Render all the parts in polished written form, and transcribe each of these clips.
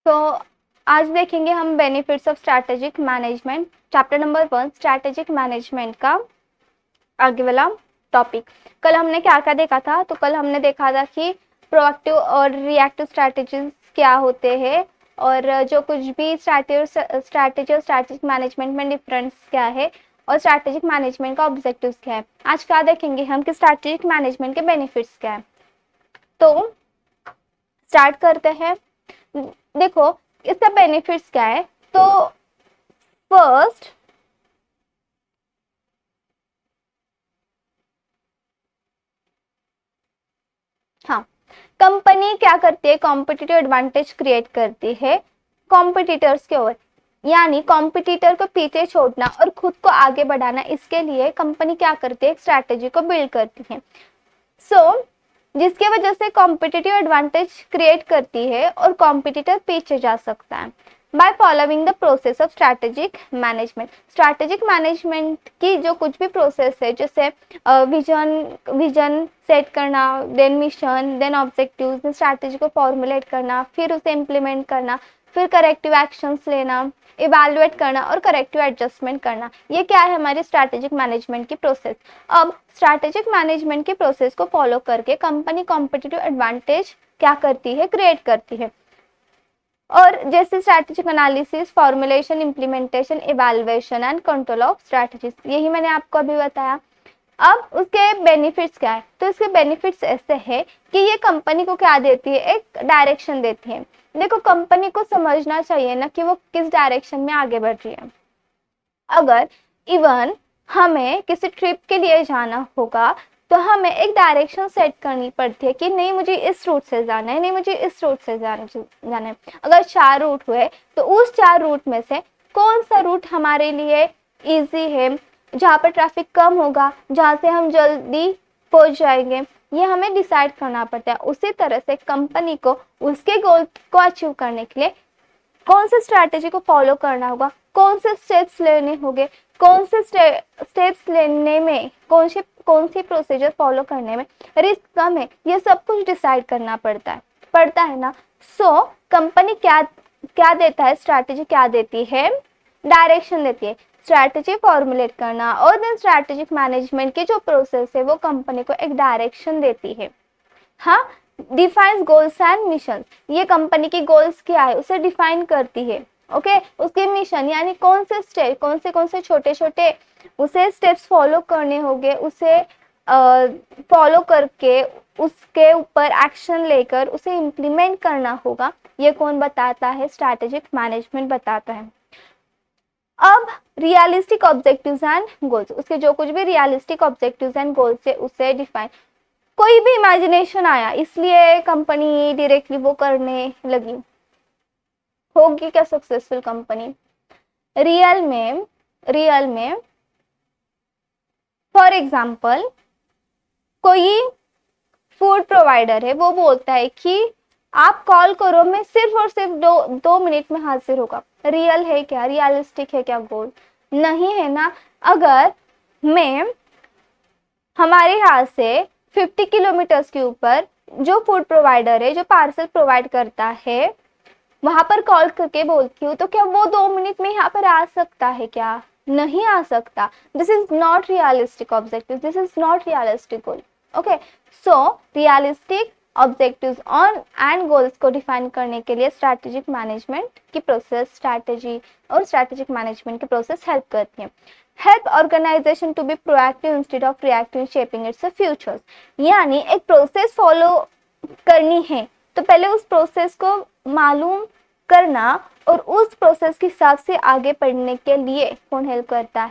तो आज देखेंगे हम benefits of strategic management, chapter number 1 strategic management का आगे वाला टॉपिक। कल हमने क्या क्या देखा था? तो कल हमने देखा था कि प्रोएक्टिव और रिएक्टिव स्ट्रैटेजीज क्या होते हैं और जो कुछ भी स्ट्रैटेजी और स्ट्रैटेजिक मैनेजमेंट में डिफरेंस क्या है और स्ट्रैटेजिक मैनेजमेंट का ऑब्जेक्टिव्स क्या है। आज क्या देखेंगे हम कि स्ट्रैटेजिक मैनेजमेंट के बेनिफिट्स क्या है। तो स्टार्ट करते हैं। देखो इसका बेनिफिट्स क्या है। तो फर्स्ट हाँ, कंपनी क्या करती है? कॉम्पिटिटिव एडवांटेज क्रिएट करती है कॉम्पिटिटर्स के ओर, यानी कॉम्पिटिटर को पीछे छोड़ना और खुद को आगे बढ़ाना। इसके लिए कंपनी क्या करती है? एक स्ट्रैटेजी को बिल्ड करती है। जिसके वजह से कॉम्पिटिटिव एडवांटेज क्रिएट करती है और कॉम्पिटिटर पीछे जा सकता है by following the process of strategic management. Strategic management की जो कुछ भी प्रोसेस है, जैसे विजन सेट करना, then mission, then objectives, then strategy को फॉर्मुलेट करना, फिर उसे इम्प्लीमेंट करना, फिर करेक्टिव एक्शंस लेना, इवैल्यूएट करना और करेक्टिव एडजस्टमेंट करना, ये क्या है? हमारी स्ट्रैटेजिक मैनेजमेंट की प्रोसेस। अब स्ट्रैटेजिक मैनेजमेंट की प्रोसेस को फॉलो करके कंपनी कॉम्पिटिटिव एडवांटेज क्या करती है? क्रिएट करती है। और जैसे strategic analysis, formulation, implementation, evaluation and control of strategies, यही मैंने आपको अभी बताया। अब उसके बेनिफिट्स क्या है? तो इसके बेनिफिट्स ऐसे है कि ये कंपनी को क्या देती है? एक डायरेक्शन देती है। देखो कंपनी को समझना चाहिए ना कि वो किस डायरेक्शन में आगे बढ़ रही है। अगर इवन हमें किसी ट्रिप के लिए जाना होगा तो हमें एक डायरेक्शन सेट करनी पड़ती है कि नहीं मुझे इस रूट से जाना है, नहीं मुझे इस रूट से जाना है। अगर 4 रूट हुए तो उस 4 रूट में से कौन सा रूट हमारे लिए इजी है, जहाँ पर ट्रैफिक कम होगा, जहाँ से हम जल्दी पहुँच जाएंगे, ये हमें डिसाइड करना पड़ता है। उसी तरह से कंपनी को उसके गोल को अचीव करने के लिए कौन से स्ट्रैटेजी को फॉलो करना होगा, कौन से स्टेप्स लेने होंगे, कौन से स्टेप्स लेने में कौन सी प्रोसीजर फॉलो करने में रिस्क कम है, ये सब कुछ डिसाइड करना पड़ता है ना। कंपनी क्या देता है? स्ट्रैटेजी क्या देती है? डायरेक्शन देती है। स्ट्रैटेजी फॉर्मुलेट करना और देन स्ट्रैटेजिक मैनेजमेंट की जो प्रोसेस है वो कंपनी को एक डायरेक्शन देती है। हाँ, डिफाइंस गोल्स एंड मिशन, ये कंपनी की गोल्स क्या है उसे डिफाइन करती है। ओके, उसके मिशन यानी कौन से छोटे छोटे उसे स्टेप्स फॉलो करने होंगे, उसे फॉलो करके उसके ऊपर एक्शन लेकर उसे इम्प्लीमेंट करना होगा, ये कौन बताता है? स्ट्रैटेजिक मैनेजमेंट बताता है। अब रियलिस्टिक ऑब्जेक्टिव्स एंड गोल्स, उसके जो कुछ भी रियलिस्टिक ऑब्जेक्टिव्स एंड गोल्स है उसे डिफाइन। कोई भी इमेजिनेशन आया इसलिए कंपनी डायरेक्टली वो करने लगी, होगी क्या सक्सेसफुल कंपनी? रियल में फॉर एग्जांपल कोई फूड प्रोवाइडर है, वो बोलता है कि आप कॉल करो, मैं सिर्फ और सिर्फ 2 मिनट में हाजिर होगा। रियल है क्या? रियलिस्टिक है क्या गोल? नहीं है ना। अगर मैं हमारे यहाँ से 50 किलोमीटर्स के ऊपर जो फूड प्रोवाइडर है, जो पार्सल प्रोवाइड करता है, वहां पर कॉल करके बोलती हूँ, तो क्या वो 2 मिनट में यहाँ पर आ सकता है? क्या नहीं आ सकता। This is not realistic objective, this is not realistic goal. Okay, so realistic objectives on and goals को डिफाइन करने के लिए स्ट्रैटेजिक मैनेजमेंट की प्रोसेस, स्ट्रैटेजी और स्ट्रैटेजिक मैनेजमेंट की प्रोसेस हेल्प करती है। Help organization to be proactive instead of reactive shaping its futures, यानी एक प्रोसेस फॉलो करनी है तो पहले उस प्रोसेस को मालूम करना और उस प्रोसेस के हिसाब से आगे बढ़ने के लिए कौन हेल्प करता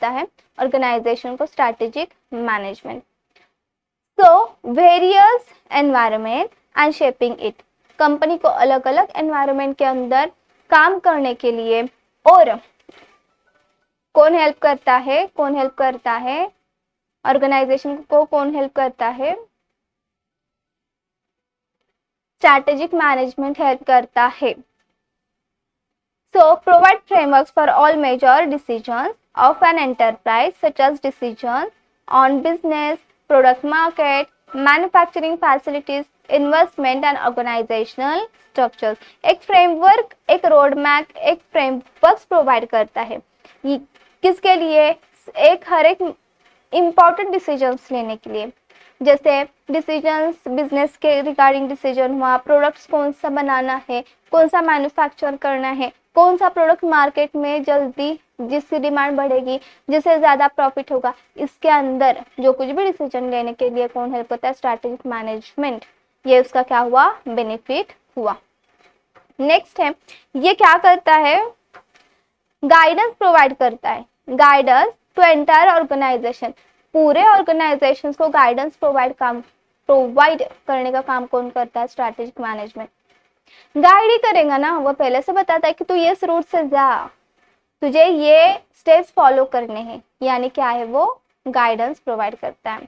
है? ऑर्गेनाइजेशन को strategic management. So various environment and shaping it, company को अलग अलग एनवायरनमेंट के अंदर काम करने के लिए और कौन हेल्प करता है? ऑर्गेनाइजेशन को कौन हेल्प करता है? स्ट्रैटेजिक मैनेजमेंट हेल्प करता है। So provide frameworks for all major decisions of an enterprise, such as decisions on business, product market, manufacturing facilities, investment and organizational structures. एक फ्रेमवर्क, एक रोड मैप, एक framework provide करता है। ये किसके लिए? एक हर एक इम्पॉर्टेंट डिसीजंस लेने के लिए, जैसे डिसीजंस बिजनेस के रिगार्डिंग डिसीजन हुआ, प्रोडक्ट्स कौन सा बनाना है, कौन सा मैन्युफैक्चर करना है, कौन सा प्रोडक्ट मार्केट में जल्दी जिसकी डिमांड बढ़ेगी, जिससे ज़्यादा प्रॉफिट होगा, इसके अंदर जो कुछ भी डिसीजन लेने के लिए कौन हेल्प करता है? Strategic management. ये उसका क्या हुआ? बेनिफिट हुआ। नेक्स्ट है, ये क्या करता है? गाइडेंस प्रोवाइड करता है। गाइडेंस टू एंटायर ऑर्गेनाइजेशन, पूरे ऑर्गेनाइजेशन को गाइडेंस प्रोवाइड करने का काम कौन करता है? Strategic management. गाइड ही करेगा ना, वो पहले से बताता है कि तू ये रूट से जा, तुझे ये स्टेप्स फॉलो करने हैं, यानी क्या है वो? गाइडेंस प्रोवाइड करता है।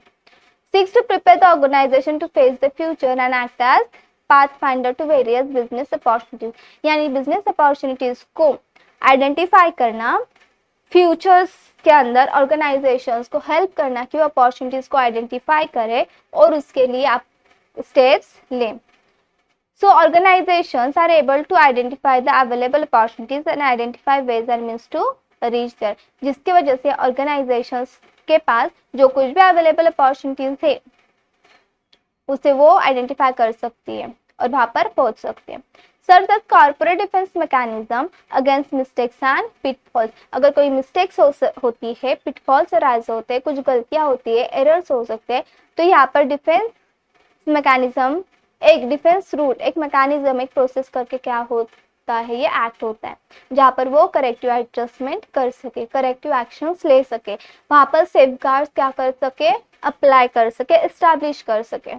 Seeks to prepare the organization to face the future and act as pathfinder to various business opportunities, यानी business opportunities को आइडेंटिफाई करना, फ्यूचर्स के अंदर ऑर्गेनाइजेशंस को हेल्प करना कि वो अपॉर्चुनिटीज को आइडेंटिफाई करे और उसके लिए आप स्टेप्स लें। So organizations are able to identify the available opportunities and identify ways and means to reach there, जिसकी वजह से ऑर्गेनाइजेशंस के पास जो कुछ भी अवेलेबल अपॉर्चुनिटीज है उसे वो आइडेंटिफाई कर सकती है और वहां पर पहुंच सकती है। Serve the corporate defence mechanism against mistakes and pitfalls. अगर कोई मिस्टेक्स होती है, पिटफॉल्स अराइज होते हैं, कुछ गलतियां होती है, एरर्स हो सकते हैं, तो यहाँ पर डिफेंस मैकेनिज्म, एक डिफेंस रूट, एक मैकेनिज्म, एक प्रोसेस करके क्या होता है? ये एक्ट होता है जहाँ पर वो करेक्टिव एडजस्टमेंट कर सके, करेक्टिव एक्शंस ले सके, वहां पर सेफगार्ड्स क्या कर सके? अप्लाई कर सके, एस्टैब्लिश कर सके।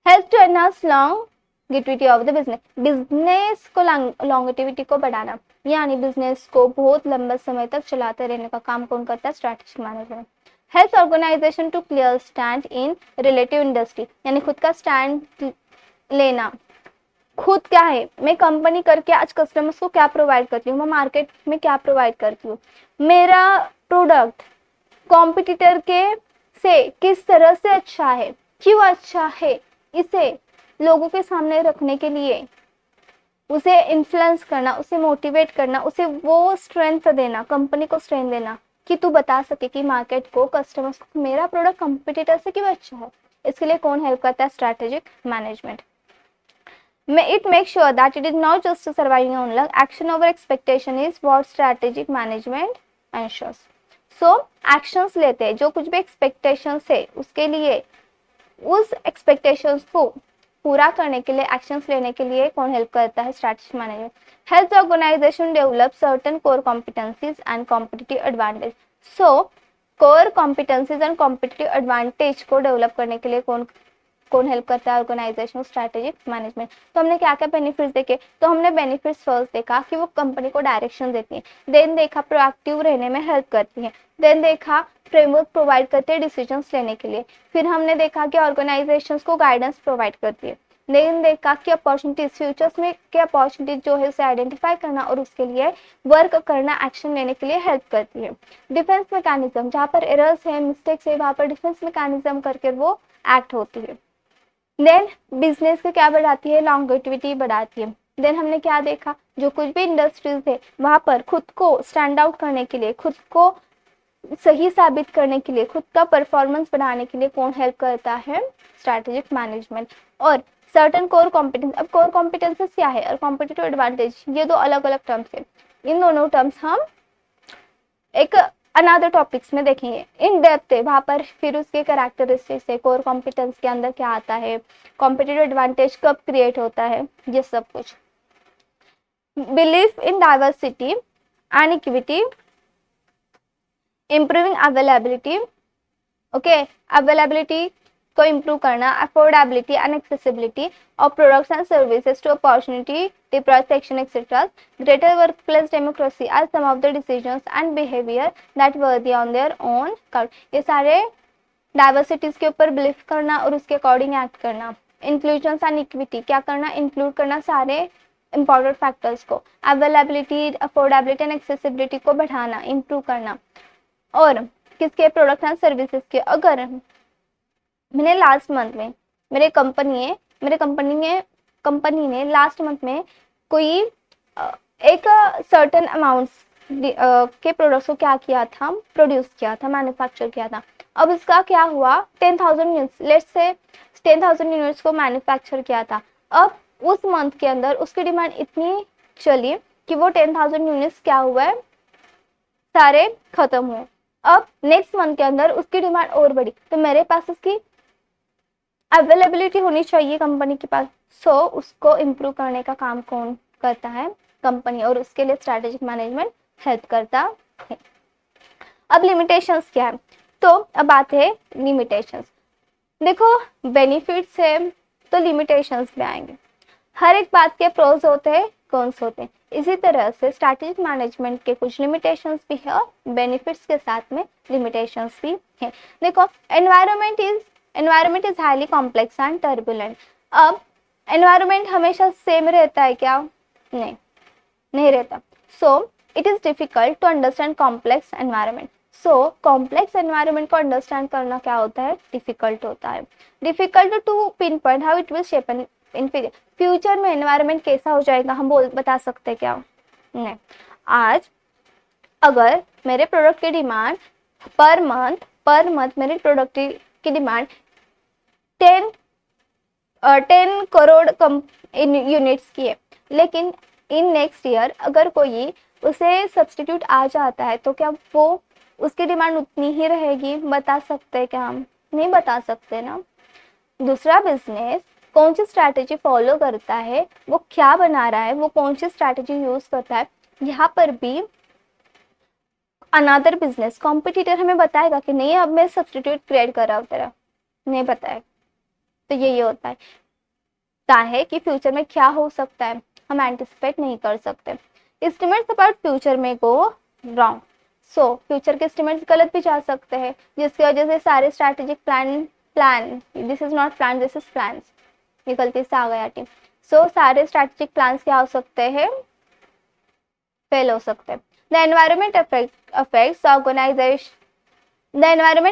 Help to enhance longevity of the business, business को लॉन्गेटिविटी को बढ़ाना, यानी बिजनेस को बहुत लंबे समय तक चलाते रहने का काम कौन करता है? Strategic management. Help organization to clear stand in relative industry, यानी खुद का स्टैंड लेना। खुद क्या है, मैं कंपनी करके आज कस्टमर्स को क्या प्रोवाइड करती हूँ, मैं मार्केट में क्या प्रोवाइड करती हूँ, मेरा प्रोडक्ट कॉम्पिटिटर के से किस तरह से अच्छा है, क्यों अच्छा है, इसे लोगों के सामने रखने के लिए उसे इन्फ्लुएंस करना, उसे मोटिवेट करना, उसे वो स्ट्रेंथ देना, कंपनी को स्ट्रेंथ देना कि तू बता सके कि मार्केट को, कस्टमर्स को मेरा प्रोडक्ट कंपटीटर से क्यों अच्छा है। इसके लिए कौन हेल्प करता है? Strategic management. It makes sure that it is not just surviving on luck. Action over expectation is what strategic management ensures. So actions लेते हैं, जो कुछ भी expectations है उसके लिए, उस expectations को पूरा करने के लिए, actions लेने के लिए कौन help करता है? strategic management. Helps the organization develop certain core competencies and competitive advantage. So core competencies and competitive advantage को develop करने के लिए कौन हेल्प करता है? Organizational strategic management. तो हमने क्या क्या बेनिफिट्स देखे? तो हमने बेनिफिट्स फर्स्ट देखा कि वो कंपनी को डायरेक्शन देती है, देन देखा प्रोएक्टिव रहने में हेल्प करती है, देन देखा फ्रेमवर्क प्रोवाइड करते हैं डिसीजंस लेने के लिए, फिर हमने देखा कि ऑर्गेनाइजेशंस को गाइडेंस प्रोवाइड करती है, देन देखा कि अपॉर्चुनिटीज, फ्यूचर्स में क्या अपॉर्चुनिटीज जो है उसे आइडेंटिफाई करना और उसके लिए वर्क करना, एक्शन लेने के लिए हेल्प करती है। डिफेंस मैकेनिज्म, जहाँ पर एरर्स है, मिस्टेक्स है, वहाँ पर डिफेंस मैकेनिज्म करके वो एक्ट होती है। देन बिजनेस को क्या बढ़ाती है? लॉन्गेटिविटी बढ़ाती है। देन हमने क्या देखा? जो कुछ भी इंडस्ट्रीज है वहां पर खुद को स्टैंड आउट करने के लिए, खुद को सही साबित करने के लिए, खुद का परफॉर्मेंस बढ़ाने के लिए कौन हेल्प करता है? Strategic management. और सर्टन कोर कॉम्पिटेंस, अब कोर कॉम्पिटेंसेस क्या है और कॉम्पिटिटिव एडवांटेज, ये दो अलग अलग टर्म्स है। इन दोनों टर्म्स हम एक अनदर टॉपिक्स में देखेंगे, इन डेप्थ है वहाँ पर, फिर उसके कैरेक्टरिस्टिक्स है, कोर कॉम्पिटेंस के अंदर क्या आता है, कॉम्पिटिटिव एडवांटेज कब क्रिएट होता है, ये सब कुछ। Belief in diversity and equity, improving availability, okay, availability को इम्प्रूव करना, affordability and accessibility of products and services to opportunity, deprive section etcetera, greater work place democracy as some of the decisions and behaviour that worthy on their own card. ये सारे diversities के ऊपर believe करना और उसके according act करना। Inclusion and equity, क्या करना? इंक्लूड करना सारे इंपॉर्टेंट फैक्टर्स को। अवेलेबिलिटी, अफोर्डेबिलिटी एंड एक्सेसिबिलिटी को बढ़ाना, इम्प्रूव करना। और किसके? प्रोडक्ट एंड सर्विसेज के। अगर मैंने लास्ट मंथ में कंपनी ने लास्ट मंथ में कोई एक सर्टेन अमाउंट्स के प्रोडक्ट्स को क्या किया था, प्रोड्यूस किया था, मैन्युफैक्चर किया था। अब इसका क्या हुआ, 10,000 यूनिट्स, लेट्स से 10,000 यूनिट्स को मैन्युफैक्चर किया था। अब उस मंथ के अंदर उसकी डिमांड इतनी चली कि वो 10,000 यूनिट्स क्या हुआ है, सारे खत्म हुए। अब नेक्स्ट मंथ के अंदर उसकी डिमांड और बढ़ी, तो मेरे पास उसकी अवेलेबिलिटी होनी चाहिए कंपनी के पास। सो उसको इम्प्रूव करने का काम कौन करता है, कंपनी, और उसके लिए स्ट्रैटेजिक मैनेजमेंट हेल्प करता है। अब लिमिटेशंस क्या है, तो अब आते हैं लिमिटेशंस। देखो बेनिफिट्स है तो लिमिटेशंस भी आएंगे। हर एक बात के प्रोज होते हैं, कॉन्स होते हैं। इसी तरह से स्ट्रैटेजिक मैनेजमेंट के कुछ लिमिटेशंस भी है और बेनिफिट्स के साथ में लिमिटेशंस भी है। देखो environment is highly complex and turbulent. अब एनवायरनमेंट हमेशा सेम रहता है क्या, नहीं रहता। So it is difficult to understand complex environment. So complex environment को अंडरस्टैंड करना क्या होता है, डिफिकल्ट होता है। Difficult to pinpoint how it will shape in future में एनवायरनमेंट कैसा हो जाएगा, हम बता सकते क्या, नहीं। आज अगर मेरे प्रोडक्ट की डिमांड पर मंथ मेरे प्रोडक्ट की डिमांड 10 करोड़ यूनिट्स की है, लेकिन इन नेक्स्ट ईयर अगर कोई उसे सब्स्टिट्यूट आ जाता है तो क्या वो उसकी डिमांड उतनी ही रहेगी, बता सकते हैं क्या हम, नहीं बता सकते ना। दूसरा बिजनेस कौन सी स्ट्रैटेजी फॉलो करता है, वो क्या बना रहा है, वो कौन सी स्ट्रैटेजी यूज करता है, यहाँ पर भी अनदर बिजनेस कॉम्पिटिटर हमें बताएगा कि नहीं अब मैं सब्स्टिट्यूट क्रिएट कर रहा हूँ तेरा, नहीं बताएगा। तो ये होता है कि फ्यूचर में क्या हो सकता है हम एंटिसिपेट नहीं कर सकते। एस्टिमेट्स अबाउट फ्यूचर में गो रॉन्ग। सो फ्यूचर के एस्टिमेट्स गलत भी जा सकते हैं, जिसकी वजह से सारे strategic plan this is not plan, this is plan, ये गलती से आ गया टीम। सो सारे स्ट्रैटेजिक प्लान्स क्या हो सकते हैं, फेल हो सकते हैं। The environment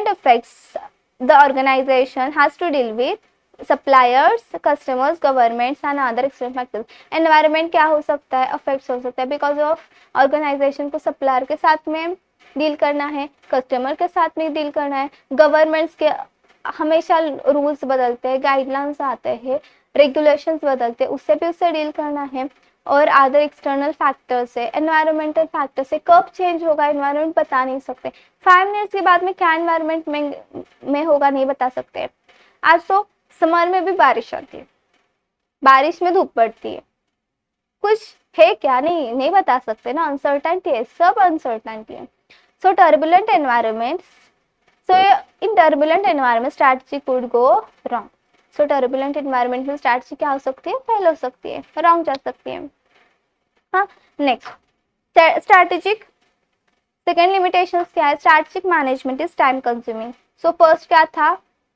affects the organization has to deal with suppliers, customers, governments and other external factors. Environment क्या हो सकता है, अफेक्ट हो सकता है बिकॉज ऑफ ऑर्गेनाइजेशन को सप्लायर के साथ में डील करना है, कस्टमर के साथ में डील करना है, गवर्नमेंट्स के हमेशा रूल्स बदलते हैं, गाइडलाइंस आते हैं, रेगुलेशंस बदलते हैं, उससे डील करना है, और अदर एक्सटर्नल फैक्टर्स है, एनवायरमेंटल फैक्टर्स है। कब चेंज होगा एनवायरमेंट बता नहीं सकते, 5 मिनट्स के बाद में क्या एनवायरमेंट में होगा नहीं बता सकते। आज तो समर में भी बारिश आती है, बारिश में धूप पड़ती है, कुछ है क्या, नहीं बता सकते ना, अनसर्टेनिटी है, सब अनसर्टेनिटी है। So turbulent environment, so in turbulent environment strategy could go wrong. So turbulent environment में स्ट्रैटेजी क्या हो सकती है, फेल हो सकती है, रॉन्ग जा सकती है। हाँ, नेक्स्ट स्ट्रैटेजिक सेकेंड लिमिटेशन क्या है, strategic management is time consuming. So first क्या था,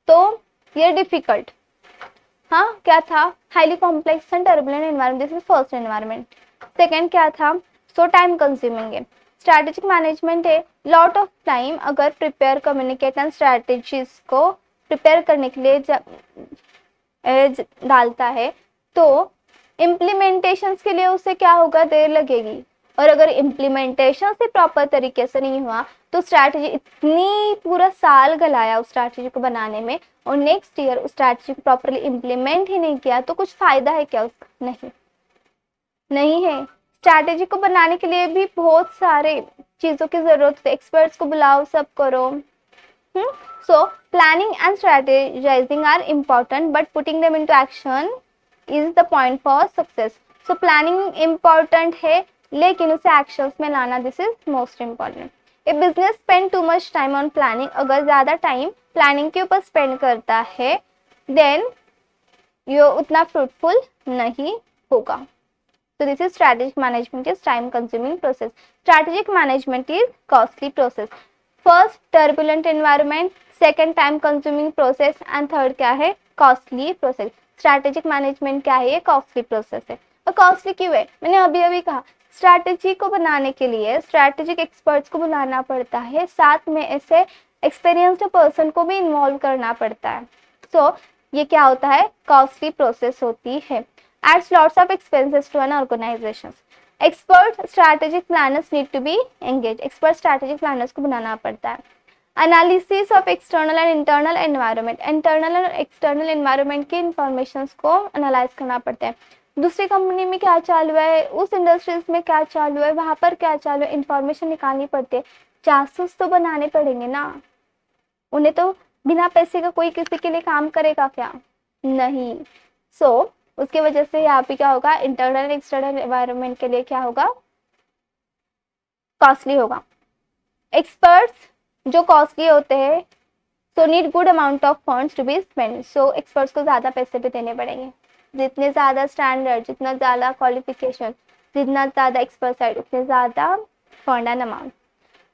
तो ये डिफिकल्ट, हाँ क्या था, highly complex and turbulent environment, this is first environment. Second क्या था, सो टाइम कंज्यूमिंग है। स्ट्रैटेजिक मैनेजमेंट है लॉट ऑफ टाइम, अगर प्रिपेयर कम्युनिकेट एंड स्ट्रैटेजीज को प्रिपेयर करने के लिए डालता है तो इम्प्लीमेंटेशंस के लिए उसे क्या होगा, देर लगेगी, और अगर इम्प्लीमेंटेशन से प्रॉपर तरीके से नहीं हुआ तो स्ट्रैटेजी इतनी पूरा साल गलाया उस स्ट्रैटेजी को बनाने में, और नेक्स्ट ईयर उस स्ट्रैटेजी को प्रॉपरली इम्प्लीमेंट ही नहीं किया तो कुछ फायदा है क्या उसका, नहीं है। स्ट्रैटेजी को बनाने के लिए भी बहुत सारे चीज़ों की ज़रूरत है, एक्सपर्ट्स को बुलाओ, सब करो। So planning and strategizing are important, but putting them into action is the point for success. So planning important है, लेकिन उसे actions में लाना, this is most important. If business spend too much time on planning, अगर ज़्यादा time planning के ऊपर spend करता है, then ये उतना fruitful नहीं होगा. So this is strategic management is time consuming process. Strategic management is costly process. First turbulent environment, second time consuming process and third क्या है, कॉस्टली प्रोसेस। स्ट्रैटेजिक मैनेजमेंट क्या है, ये कॉस्टली प्रोसेस है। और कॉस्टली क्यों है, मैंने अभी कहा, स्ट्रैटेजी को बनाने के लिए स्ट्रैटेजिक एक्सपर्ट्स को बुलाना पड़ता है, साथ में ऐसे एक्सपीरियंस्ड पर्सन को भी इन्वॉल्व करना पड़ता है। सो ये क्या होता है, कॉस्टली प्रोसेस होती है। Adds lots of expenses to an organization. Expert strategic planners need to be engage. Expert strategic planners को बनाना पड़ता है। Analysis of external and internal environment. Internal और एक्सटर्नल एनवायरनमेंट के इंफॉर्मेशन को एनालाइज करना पड़ता है। दूसरी कंपनी में क्या चालू है, उस इंडस्ट्रीज में क्या चालू है, वहां पर क्या चालू है, इंफॉर्मेशन निकालनी पड़ती है। जासूस तो बनाने पड़ेंगे ना, उन्हें तो बिना पैसे का कोई किसी के लिए काम करेगा क्या, नहीं। उसके वजह से यहाँ पे क्या होगा, इंटरनल एक्सटर्नल एनवायरनमेंट के लिए क्या होगा, कॉस्टली होगा। एक्सपर्ट्स जो कॉस्टली होते हैं, so need good amount of funds to be spend. So experts को ज़्यादा पैसे भी देने पड़ेंगे। जितने ज़्यादा स्टैंडर्ड, जितना ज़्यादा क्वालिफिकेशन, जितना ज़्यादा एक्सपर्टाइज, उतने ज़्यादा fund and amount.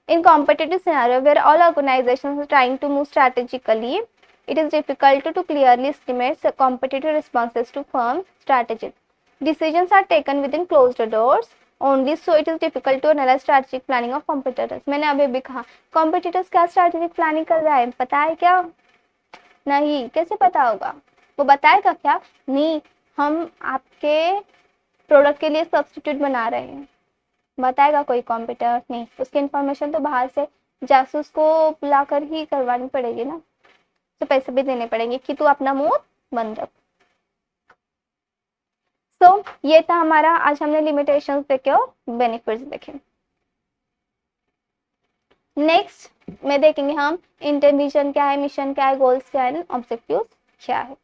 In competitive scenario where all organizations are trying to move strategically, it is difficult to clearly estimate the competitive responses to firm strategies. Decisions are taken within closed doors only, so it is difficult to analyze strategic planning of competitors. मैंने अभी भी कहा competitors क्या strategic planning कर रहा है, पता है क्या, नहीं, कैसे पता होगा, वो बताएगा क्या, नहीं, हम आपके प्रोडक्ट के लिए सब्स्टिट्यूट बना रहे हैं, बताएगा कोई कंप्यूटर नहीं। उसकी इंफॉर्मेशन तो बाहर से जासूस को बुलाकर ही करवानी पड़ेगी ना, तो पैसे भी देने पड़ेंगे कि तू अपना मुंह बंद रख। ये था हमारा, आज हमने लिमिटेशंस देखे और बेनिफिट्स देखे। नेक्स्ट में देखेंगे हम इंटेंशन क्या है, मिशन क्या है, गोल्स क्या है, ऑब्जेक्टिव्स क्या है।